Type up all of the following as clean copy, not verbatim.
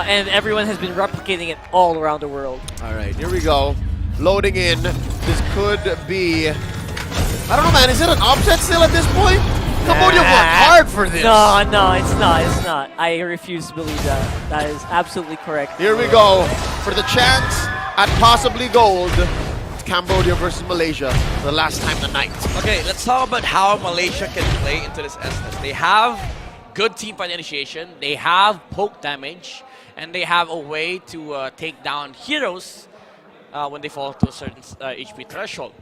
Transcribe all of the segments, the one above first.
And everyone has been replicating it all around the world. All right, here we go. Loading in. This could be... I don't know, man. Is it an upset still at this point? Cambodia worked hard for this. No, it's not. It's not. I refuse to believe that. That is absolutely correct. Here we go for the chance at possibly gold. It's Cambodia versus Malaysia for the last time tonight. Okay, let's talk about how Malaysia can play into this Estes. They have good team fight initiation, they have poke damage, and they have a way to take down heroes when they fall to a certain HP threshold.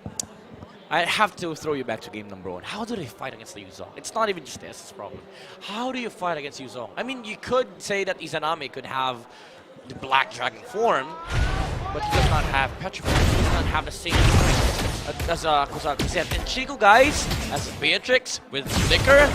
I have to throw you back to game number 1. How do they fight against the Yuzong? It's not even just the Estes problem. How do you fight against Yuzong? I mean, you could say that Izanami could have the Black Dragon form, but he does not have Petrify. He does not have the same strength as Kozak. And Chico, guys, as Beatrix with Flicker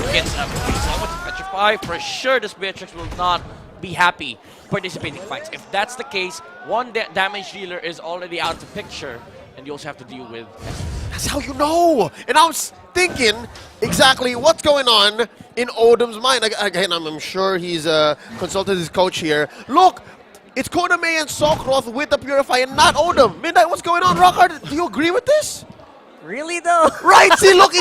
against Yuzong with Petrify, for sure this Beatrix will not be happy participating in fights. If that's the case, one damage dealer is already out of the picture, and you also have to deal with Estes. That's how you know. And I was thinking exactly what's going on in Odom's mind. Again, I'm sure he's consulted his coach here. Look, it's Koname and Sokroth with the Purify and not Odom. Midnight, what's going on? Rockhard, do you agree with this? Really though? Right, see, look,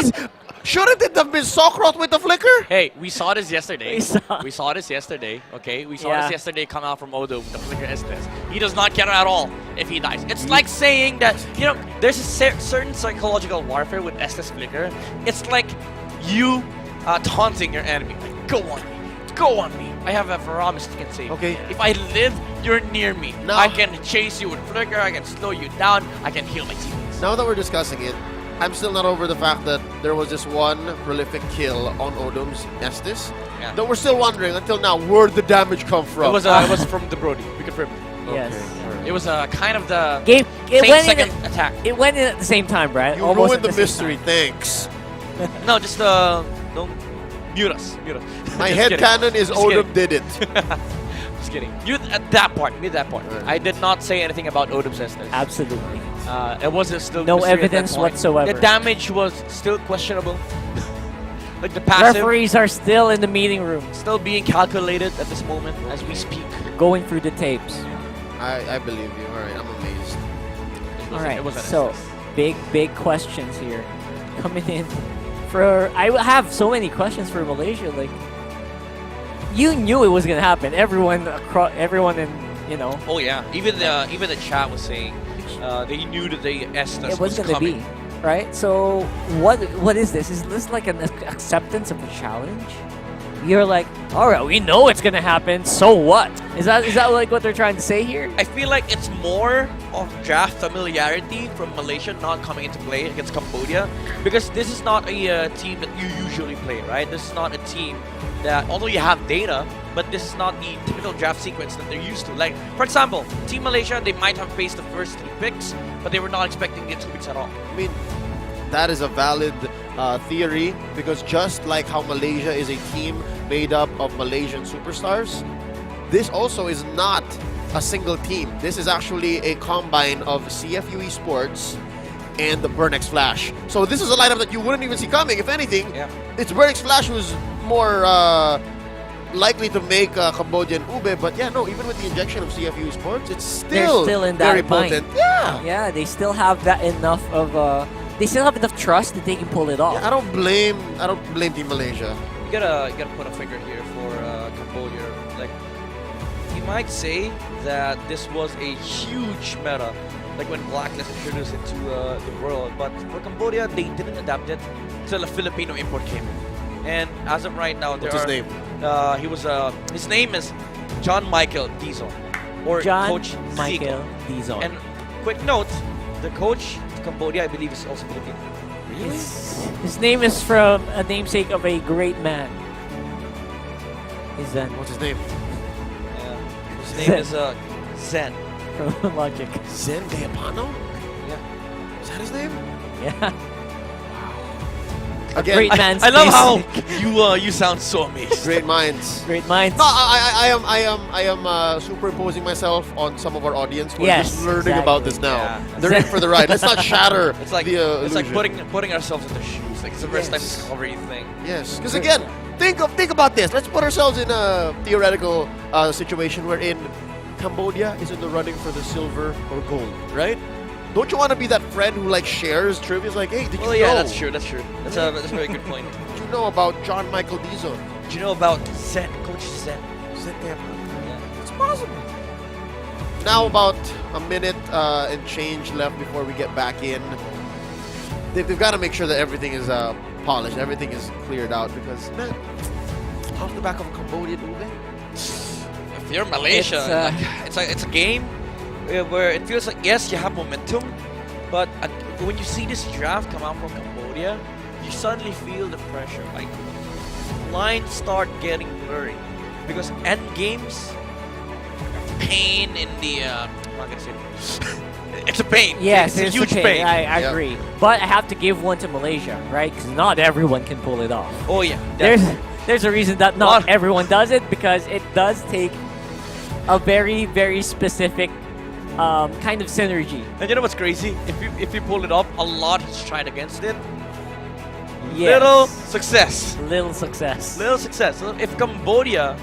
shouldn't it have been Sokroth with the Flicker? Hey, we saw this yesterday. We saw this yesterday, okay? We saw this yesterday come out from Odo with the Flicker Estes. He does not care at all if he dies. It's like saying that, you know, there's a certain psychological warfare with Estes Flicker. It's like you taunting your enemy. Like, go on me. Go on me. I have a promise you can save. Okay. If I live, you're near me. No. I can chase you with Flicker. I can slow you down. I can heal my teammates. Now that we're discussing it, I'm still not over the fact that there was just one prolific kill on Odom's Estes. Yeah. That we're still wondering until now where'd the damage come from. It was from the Brody. We confirmed. Yes. Okay. It was kind of the It second attack. It went in at the same time, right? You Almost ruined at the same mystery, time. thanks. No, just don't mute us. Mute us. My Just head kidding. canon is Just Odom kidding. did it. Just kidding. Mute at that part. Mute that part. Right. I did not say anything about Odom's Estes. Absolutely. It wasn't still No mystery at that evidence point. whatsoever. The damage was still questionable. Like the passive Referees are still in the meeting room, still being calculated at this moment as we speak. going through the tapes. I believe you. Alright, I'm amazed. All right, It was an so Estes. big questions here coming in. I have so many questions for Malaysia. Like, you knew it was gonna happen. Everyone in, you know, Oh yeah. Even the chat was saying they knew that the Estes it was gonna coming. be, right? So what is this? Is this like an acceptance of the challenge? You're like, all right, we know it's gonna happen. So what? Is that like what they're trying to say here? I feel like it's more of draft familiarity from Malaysia not coming into play against Cambodia, because this is not a team that you usually play, right? This is not a team that, although you have data, but this is not the typical draft sequence that they're used to. Like, for example, Team Malaysia, they might have faced the first 3 picks, but they were not expecting the 2 picks at all. I mean, that is a valid theory, because just like how Malaysia is a team made up of Malaysian superstars, this also is not a single team. This is actually a combine of CFU Esports and the Burnex Flash. So this is a lineup that you wouldn't even see coming. If anything, it's Burnex Flash who's more likely to make Cambodia and Ube. But yeah, no, even with the injection of CFU Esports, it's still, still in very that mind. potent. Yeah. Yeah, they still have that enough of they still have enough trust that they can pull it off. I don't blame Team Malaysia. You gotta put a figure here for Cambodia. Like, you might say that this was a huge meta, like when Blacklist introduced it to the world. But for Cambodia, they didn't adapt it until a Filipino import came in. And as of right now, What's his name? His name is John Michael Dizon, or John Coach Michael Zico. Dizon. And quick note, the coach of Cambodia, I believe, is also Filipino. His name is from a namesake of a great man. Is Zen What's his name? His name is Zen. from Logic. Zen Gayapano? Yeah. Is that his name? Yeah. Again, Great man's I love how basic. you sound so amazed. great minds. Great minds. No, I am superimposing myself on some of our audience who are Yes, just learning exactly. about this now. Yeah. They're in for the ride. Let's not shatter It's like the it's like illusion. putting ourselves in their shoes. Like, it's the first time Yes. discovery thing. Yes, because again, think about this. Let's put ourselves in a theoretical situation wherein Cambodia is in the running for the silver or gold, right? Don't you want to be that friend who like shares trivia? It's like, hey, did you know? yeah, that's true. That's true. That's a very good point. Did you know about John Michael Dizon? Do you know about Zen, Coach Zen? It's possible. Now about a minute and change left before we get back in. They've got to make sure that everything is polished, everything is cleared out because, man, off the back of a Cambodian movie. If you're Malaysia, it's a game where it feels like, yes, you have momentum, but when you see this draft come out from Cambodia, you suddenly feel the pressure. Like, lines start getting blurry because end games, pain in the. I'm not gonna say it. It's a pain. Yes, it's a huge pain. I agree. But I have to give one to Malaysia, right? Because not everyone can pull it off. Oh yeah, definitely. There's a reason that not everyone does it because it does take a very, very specific kind of synergy. And you know what's crazy? If you pull it off, a lot has tried against it. Yes. Little success. Little success. Little success. So if Cambodia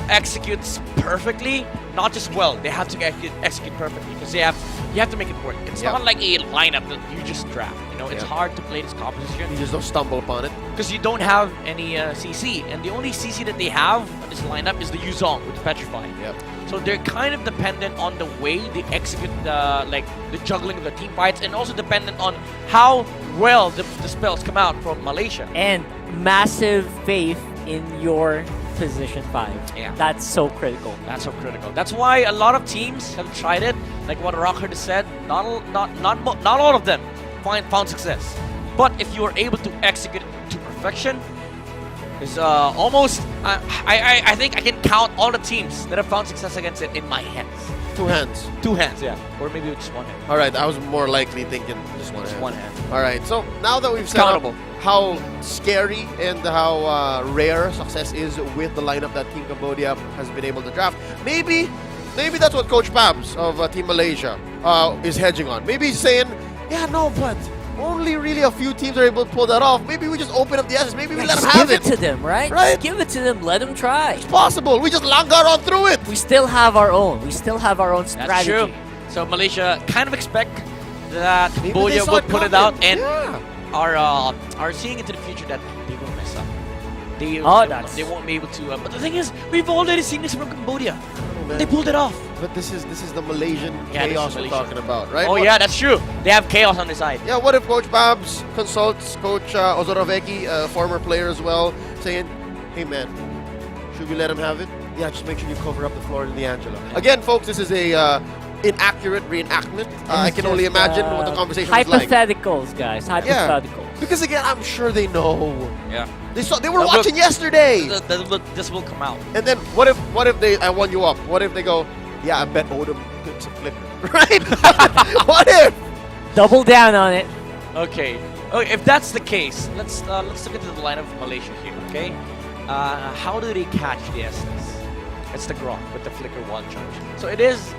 executes perfectly, not just well, they have to execute perfectly because you have to make it work. It's not like a lineup that you just draft. You know, it's hard to play this composition. You just don't stumble upon it because you don't have any CC, and the only CC that they have on this lineup is the Yuzong with Petrify. Yep. So they're kind of dependent on the way they execute the juggling of the team fights, and also dependent on how well the spells come out from Malaysia. And massive faith in your position 5. Yeah. That's so critical. That's so critical. That's why a lot of teams have tried it. Like what Rocker has said, not all of them found success. But if you are able to execute it to perfection, it's almost. I think I can count all the teams that have found success against it in my hands. 2 hands. 2 hands, yeah, or maybe just 1 hand. All right, I was more likely thinking just one hand. 1 hand. All right, so now that we've set up Countable. how scary and how rare success is with the lineup that Team Cambodia has been able to draft, maybe that's what Coach Pabs of Team Malaysia is hedging on. Maybe he's saying, yeah, no, but only really a few teams are able to pull that off. Maybe we just open up the assets. Maybe we let them have give it to them, right? Right? Just give it to them. Let them try. It's possible. We just langar on through it. We still have our own. We still have our own strategy. That's true. So Malaysia kind of expect that Maybe Cambodia they saw will it put it coming. out and Yeah. are seeing into the future that they will mess up. They won't be able to. But the thing is, we've already seen this from Cambodia. They pulled it off. But this is the Malaysian Yeah, this chaos is we're Malaysia. talking about, right? Oh yeah, that's true. They have chaos on their side. Yeah, what if Coach Babs consults Coach Ozorovecki, a former player as well, saying, hey man, should we let him have it? Yeah, just make sure you cover up the floor in the Angela. Again, folks, this is a inaccurate reenactment. I can only imagine what the conversation was like. Hypotheticals, guys. Hypotheticals. Because again, I'm sure they know. Yeah. They were watching yesterday. This will come out. And then what if I won you up? What if they go, yeah, I bet Odom picks a flicker. Right? What if? Double down on it. Okay. If that's the case, let's look into the lineup of Malaysia here. Okay. How do they catch the essence? It's the Grok with the flicker 1 charge. So it is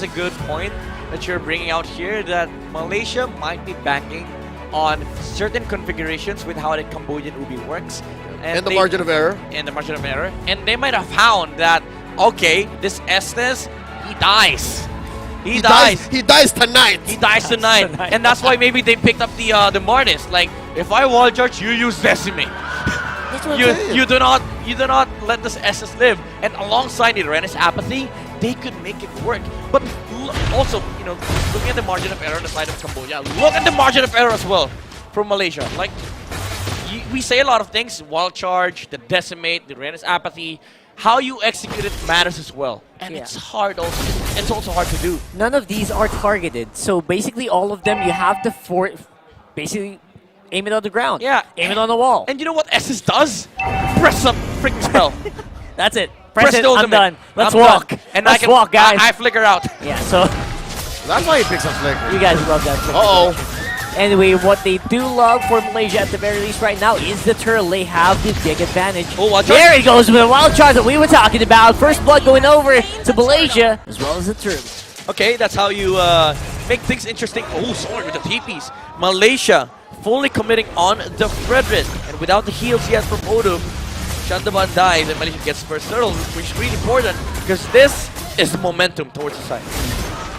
a good point that you're bringing out here that Malaysia might be banking on certain configurations with how the Cambodian Ubi works. And the margin of error. And the margin of error. And they might have found that, okay, this Estes, he dies. He dies. He dies tonight. He dies tonight. And that's why maybe they picked up the Mortis. Like, if I wall charge, you use Decimate. That's what I'm saying. You do not let this SS live. And alongside the Rennes Apathy, they could make it work. But also, looking at the margin of error on the side of Cambodia, look at the margin of error as well from Malaysia. Like, we say a lot of things, wall charge, the Decimate, the Rennes Apathy. How you execute it matters as well. And it's hard also. It's also hard to do. None of these are targeted. So basically all of them you have to basically aim it on the ground. Yeah. Aim it on the wall. And you know what SS does? Press up freaking spell. That's it. Press it, the I'm ultimate. done. Let's I'm walk. done. And Let's walk, guys. I flicker out. Yeah, so That's why he picks up flicker. you guys love that. Uh-oh. Anyway, what they do love for Malaysia at the very least right now is the turtle. They have the big advantage. Oh, wild charge. There he goes with the wild charge that we were talking about. First blood going over to Malaysia as well as the turtle. Okay, that's how you make things interesting. Oh, sorry with the TPs. Malaysia fully committing on the Frederick. And without the heals yet from Odom, Shandaban dies and Malaysia gets first turtle, which is really important because this is the momentum towards the side.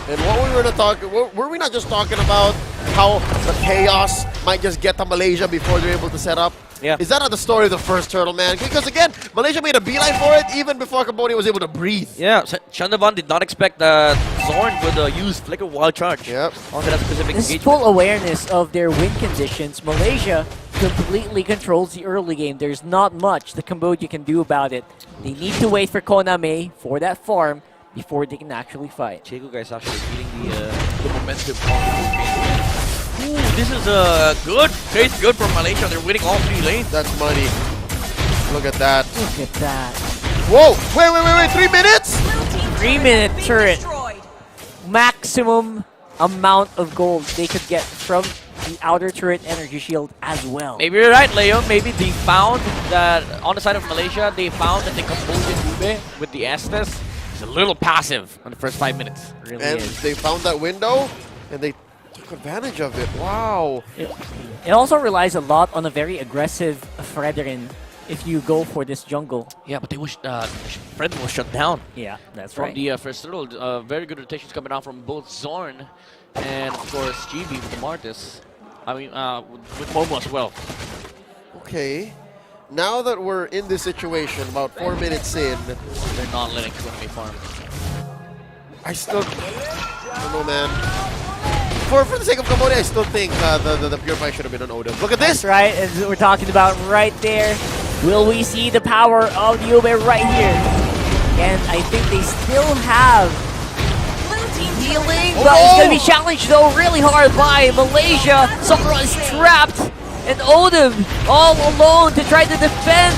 And what we were not talking, were we not just talking about how the chaos might just get to Malaysia before they're able to set up? Yeah. Is that not the story of the first turtle, man? Because again, Malaysia made a beeline for it even before Cambodia was able to breathe. Yeah, Shandaban did not expect that Zorn would use Flicker Wild Charge Yep. onto that specific This is engagement. full awareness of their win conditions. Malaysia completely controls the early game. There's not much the Cambodia can do about it. They need to wait for Koname for that farm before they can actually fight. Chico guys actually feeling the momentum. Ooh, this is good. Tastes good for Malaysia. They're winning all 3 lanes. That's money. Look at that. Look at that. Whoa! Wait, 3 minutes? 3-minute turret. Maximum amount of gold they could get from the outer turret energy shield as well. Maybe you're right, Leo. Maybe they found that on the side of Malaysia, they found that the Cambodian Ube with the Estes is a little passive on the first 5 minutes. Really And is. they found that window and they took advantage of it. Wow. It also relies a lot on a very aggressive Fredrin if you go for this jungle. Yeah, but they wish Fred was shut down Yeah, that's from right. the first turtle. Very good rotations coming out from both Zorn and, of course, GB with the Martis. I mean, with Momo as well. Okay. Now that we're in this situation, about 4 minutes in, They're not letting Konami farm. I still don't know, man. For the sake of Cambodia, I still think the Purify should have been on Odom. Look at this! That's right, as we're talking about right there. Will we see the power of the Ube right here? And I think they still have healing, but it's going to be challenged though really hard by Malaysia. Sakura is trapped, and Odom all alone to try to defend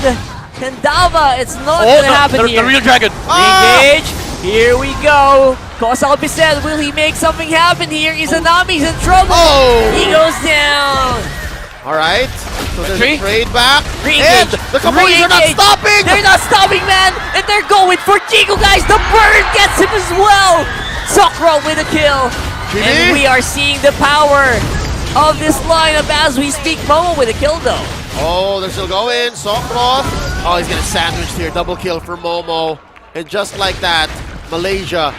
Kendava. It's not going to happen the here. real dragon. Engage. Here we go. Kosalpi said, will he make something happen here? Izanami's in trouble. Oh! He goes down. All right. So there's Three. a trade back. Re-engage. And the Cambodians are not Re-engage. stopping! They're not stopping, man. And they're going for Chico, guys. The bird gets him as well. Sakura with a kill. Jimmy? And we are seeing the power of this lineup as we speak. Momo with a kill, though. Oh, they're still going. Sokroth. Oh, he's getting sandwiched here. Double kill for Momo. And just like that, Malaysia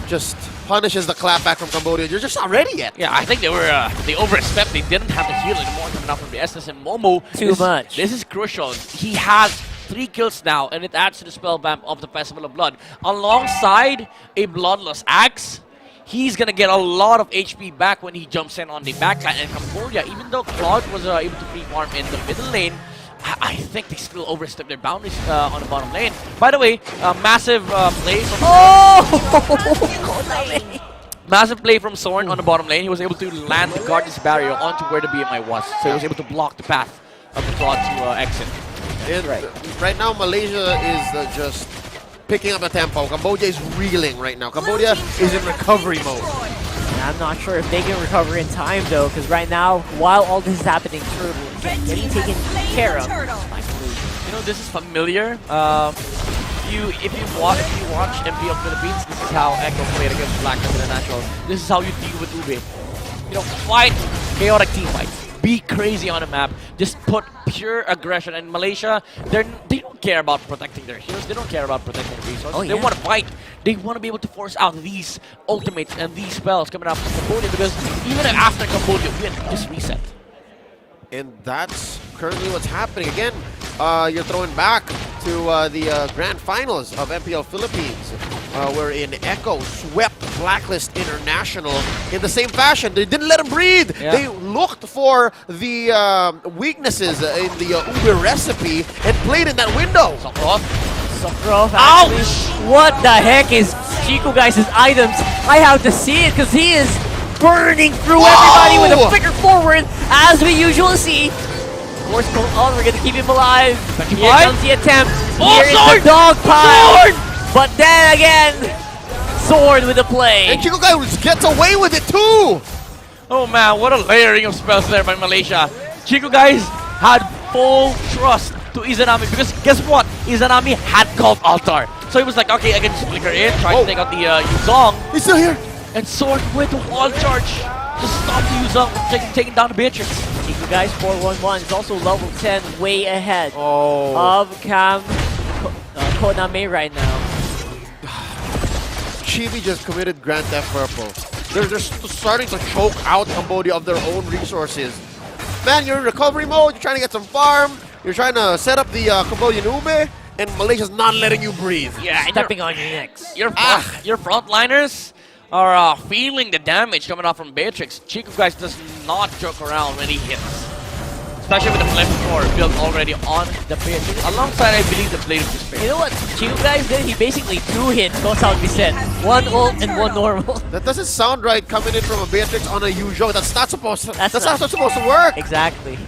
just punishes the clapback from Cambodia. You're just not ready yet. Yeah, I think they overstepped. They didn't have the heal anymore coming out from the Estes and Momo. Too much. This is crucial. He has 3 kills now, and it adds to the spell vamp of the Festival of Blood. Alongside a Bloodless Axe, he's gonna get a lot of HP back when he jumps in on the backline. And Cambodia, even though Claude was able to free farm in the middle lane, I think they still overstepped their boundaries on the bottom lane. By the way, massive play from massive play from Zorn on the bottom lane. He was able to land the Guardian's barrier onto where the BMI was, so he was able to block the path of the Claude to exit. And right now, Malaysia is just picking up the tempo. Cambodia is reeling right now. Cambodia is in recovery mode. And I'm not sure if they can recover in time, though, because right now, while all this is happening, Turtle is getting taken care of. You know, this is familiar. If you watch MPL Philippines, this is how Echo played against Black International. This is how you deal with Ube. You know, fight chaotic team fights. Be crazy on a map. Just put pure aggression. And Malaysia, they don't care about protecting their heroes. They don't care about protecting resources. Oh, They yeah. want to fight. They want to be able to force out these ultimates and these spells coming out from Cambodia, because even after Cambodia win, just reset. And that's currently what's happening. Again, you're throwing back to the grand finals of MPL Philippines, wherein Echo swept Blacklist International in the same fashion. They didn't let them breathe. Yeah. They looked for the weaknesses in the Ube recipe and played in that window. Sakura, actually, what the heck is Chico guys' items? I have to see it because he is burning through everybody with a figure forward, as we usually see. Of course, hold on, we're gonna keep him alive. Here comes the attempt. Here is the dog pile. But then again, Sword with the play. And Chico guys gets away with it too. Oh man, what a layering of spells there by Malaysia. Chico guys had full trust to Izanami, because guess what? Izanami had called Altar. So he was like, okay, I can just flicker in, try to take out the Yuzong. He's still here. And Sword with the wall charge to stop the Yuzong from taking down the Beatrix. Chico guys 4-1-1 is also level 10, way ahead Oh. of Koname right now. Chibi just committed Grand Theft Purple. They're just starting to choke out Cambodia of their own resources. Man, you're in recovery mode, you're trying to get some farm, you're trying to set up the Cambodian Ube, and Malaysia's not letting you breathe. Yeah, and Stepping on your necks. your frontliners are feeling the damage coming off from Beatrix. Chico guys does not joke around when he hits. Especially with the flamethrower built already on the Beatrix. Alongside, I believe, the Blade of Despair. You know what Chico guys did? He basically 2-hit goes out reset. One ult and one normal. That doesn't sound right coming in from a Beatrix on a usual. That's not supposed to. That's not- not supposed to work. Exactly.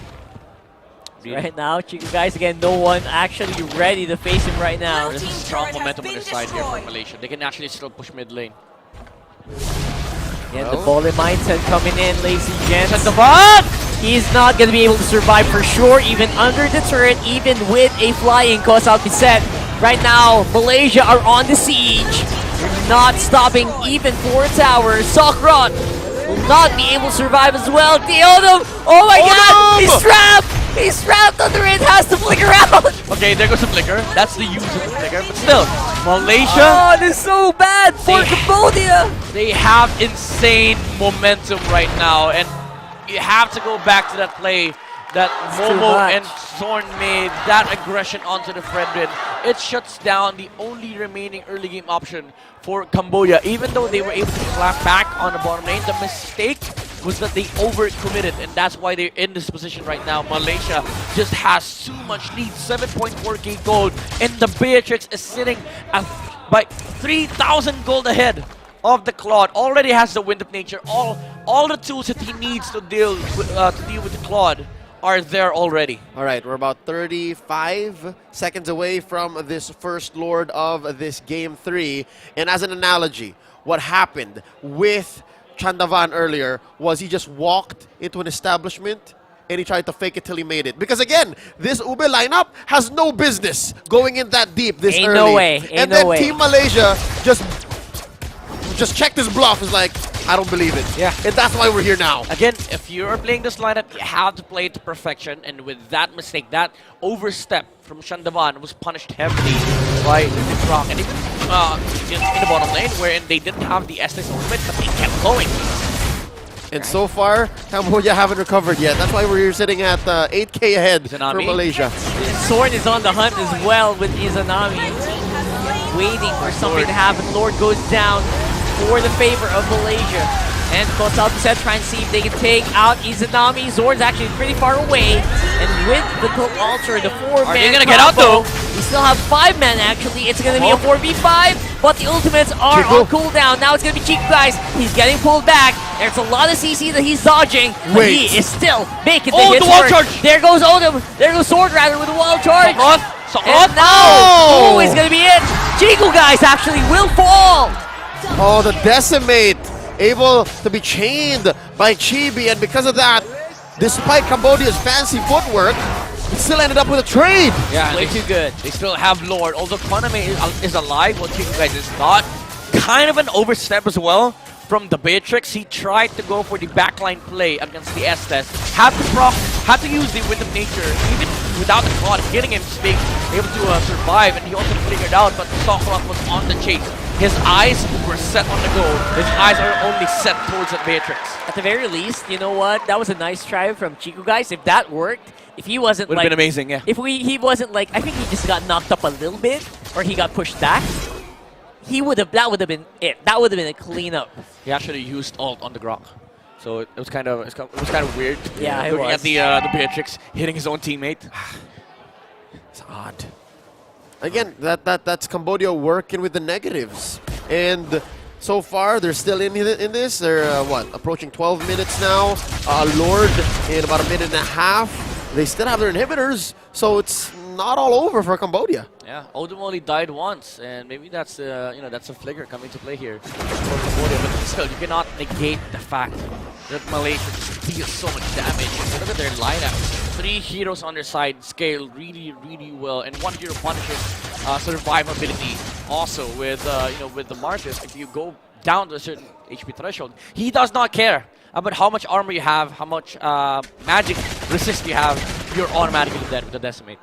Right now, Chico guys, again, no one actually ready to face him right now. There's a strong momentum on their side here for Malaysia. They can actually still push mid lane. Yeah, the bullet mindset coming in, Lazy Gents. And the bot! He's not going to be able to survive for sure, even under the turret, even with a flying cause out set. Right now, Malaysia are on the siege. They're not stopping even for a tower. Sokrot will not be able to survive as well. Theodom! Oh my god! He's trapped! He's trapped under it, has to flicker out! Okay, there goes the flicker. That's the use of the flicker. But still, Malaysia, Oh, this is so bad for Cambodia! they have insane momentum right now. And you have to go back to that play that too Momo much. and Zorn made, that aggression onto the Fredrin. It shuts down the only remaining early game option for Cambodia. Even though they were able to clap back on the bottom lane, the mistake was that they overcommitted, and that's why they're in this position right now. Malaysia just has too much lead, 7.4k gold, and the Beatrix is sitting at by 3,000 gold ahead of the Claude. Already has the Wind of Nature. All the tools that he needs to deal with the Claude are there already. All right, we're about 35 seconds away from this first Lord of this Game 3. And as an analogy, what happened with Chandavan earlier was he just walked into an establishment and he tried to fake it till he made it. Because again, this Ube lineup has no business going in that deep this Ain't early. no way, ain't and no then way. Team Malaysia just checked his bluff. Is like, I don't believe it. Yeah. And that's why we're here now. Again, if you're playing this lineup, you have to play it to perfection. And with that mistake, that overstep from Shandavan was punished heavily by the Rock. And even in the bottom lane, wherein they didn't have the Estes ultimate, but they kept going. And so far, Cambodia haven't recovered yet. That's why we're here sitting at 8k ahead Izanami. for Malaysia. Zorn is on the hunt as well with Izanami. Waiting for something to happen. Lord goes down for the favor of Malaysia. And Kosal said trying to see if they can take out Izanami. Zorn's actually pretty far away. And with the Altar, the 4-man Are they gonna get out combo, though? we still have 5 men actually. It's gonna be a 4v5, but the ultimates are Chico. on cooldown. Now it's gonna be Chico guys. He's getting pulled back. There's a lot of CC that he's dodging, but Wait. he is still making the Oh, hits the wall work. charge! There goes Odom. There goes Sword rather with the wall charge. Sokrot! And now, Oh! is gonna be it. Chico guys actually will fall. Oh, the Decimate able to be chained by Chibi, and because of that, despite Cambodia's fancy footwork, it still ended up with a trade. Yeah, Way and too good. they still have Lord. Although Koname is alive, what Chico guys is not. Kind of an overstep as well from the Beatrix. He tried to go for the backline play against the Estes. Had to use the Wind of Nature, even without the Claude hitting him to be able to survive, and he also figured out, but Sokrot was on the chase. His eyes were set on the goal. His eyes are only set towards the Beatrix. At the very least, you know what? That was a nice try from Chico guys. If that worked, if he wasn't Would have like, been amazing, yeah. if he wasn't like, I think he just got knocked up a little bit, or he got pushed back. That would have been it. That would have been a cleanup. He actually used ult on the Grok. So it was kind of weird. Yeah, it looking was. at the Beatrix hitting his own teammate. It's odd. Again, that's Cambodia working with the negatives. And so far, they're still in this. They're, approaching 12 minutes now. Lord in about a minute and a half. They still have their inhibitors, so it's not all over for Cambodia. Yeah, Odom only died once, and maybe that's that's a flicker coming to play here for Cambodia. But still, you cannot negate the fact that Malaysia just deals so much damage. Look at their lineup: 3 heroes on their side scale really, really well, and 1 hero punishes survivability. Also with with the Marcus, if you go down to a certain HP threshold, he does not care about how much armor you have, how much magic resist you have, you're automatically dead with the decimate.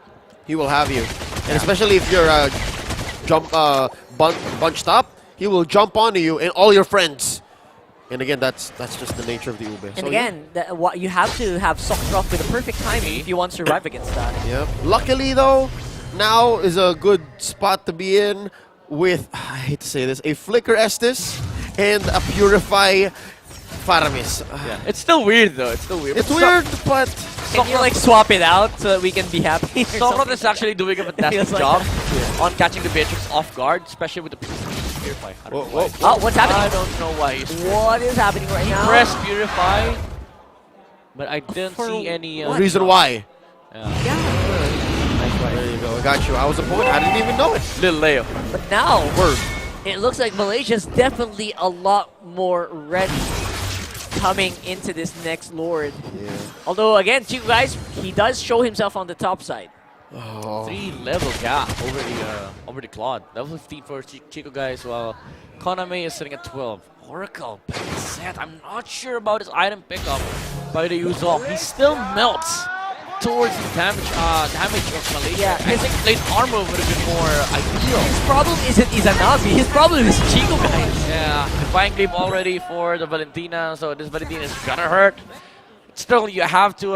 He will have you. And especially if you're bunched up, he will jump onto you and all your friends. And again, that's just the nature of the Ube. And again, you have to have Sockdrop with the perfect timing if you want to survive against that. Yep. Luckily, though, now is a good spot to be in with, I hate to say this, a Flicker Estes and a Purify Faramis. Yeah. It's still weird though. It's still weird. It's weird, but Can you like swap it out so that we can be happy? or Sockdrop something? is actually doing a fantastic Feels like job that. on catching the Beatrix off guard, especially with the Purify. I don't know why. Oh, what's happening? I don't know why. What is happening right now? Press Purify, but I didn't For see any the reason why. Yeah. Yeah. There you go. I got you. I was a point. I didn't even know it. Little Leo. But now, Word. it looks like Malaysia's definitely a lot more ready coming into this next Lord. Yeah. Although, again, Chico guys, he does show himself on the top side. Oh. 3-level gap over the Claude. Level 15 for Chico guys, while Konami is sitting at 12. Oracle, set. I'm not sure about his item pickup by the Yuzong. He still melts towards the damage of Malaysia. Yeah, I think plate armor would have been more ideal. His problem isn't Izanabi, his problem is Chico guys. Yeah, Divine Gleam already for the Valentina, so this Valentina is gonna hurt. Still, you have to,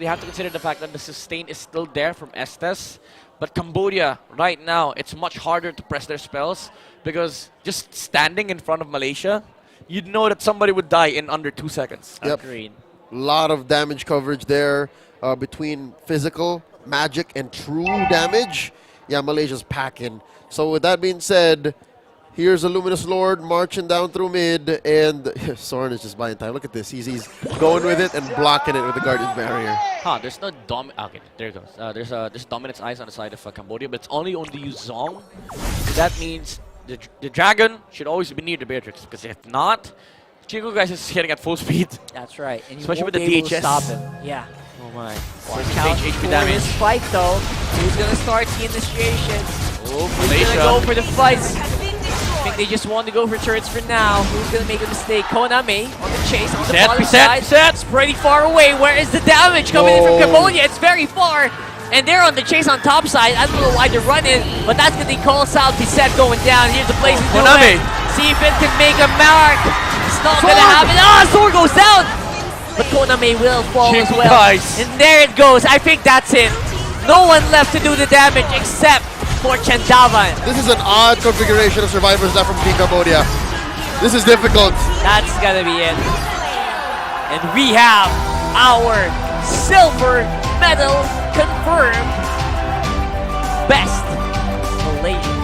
you have to consider the fact that the sustain is still there from Estes. But Cambodia, right now, it's much harder to press their spells because just standing in front of Malaysia, you'd know that somebody would die in under 2 seconds. Yep. Agreed. Lot of damage coverage there between physical, magic, and true damage. Yeah, Malaysia's packing. So with that being said, here's a Luminous Lord marching down through mid, and Soren is just buying time. Look at this. He's going with it and blocking it with the Guardian Barrier. Huh, there's no okay, there it goes. There's Dominance Eyes on the side of Cambodia, but it's only on the Yuzong. So that means the Dragon should always be near the Beatrix, because if not, Chico guys is hitting at full speed. That's right. And Especially won't with the be able to DHS. stop him. Yeah. Oh my. Watch Take out HP for damage. his fight though. Who's gonna start the initiation? Oh, Who's gonna go Malaysia. for the fights? I think they just want to go for turrets for now. Who's gonna make a mistake? Konami on the chase on the bottom side. It's pretty far away. Where is the damage coming in from Cambodia? It's very far. And they're on the chase on top side. I don't know why they're running, but that's gonna be calls out. Set going down. Here's the place to do Konami. it. See if it can make a mark. It's not gonna happen. Ah, sword goes down. But Konami will fall as well. Guys. And there it goes. I think that's it. No one left to do the damage except for Chandavan. This is an odd configuration of survivors left from Team Cambodia. This is difficult. That's gonna be it. And we have our silver medal confirmed. Best Malaysia.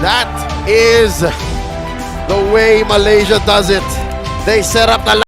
That is the way Malaysia does it. They set up the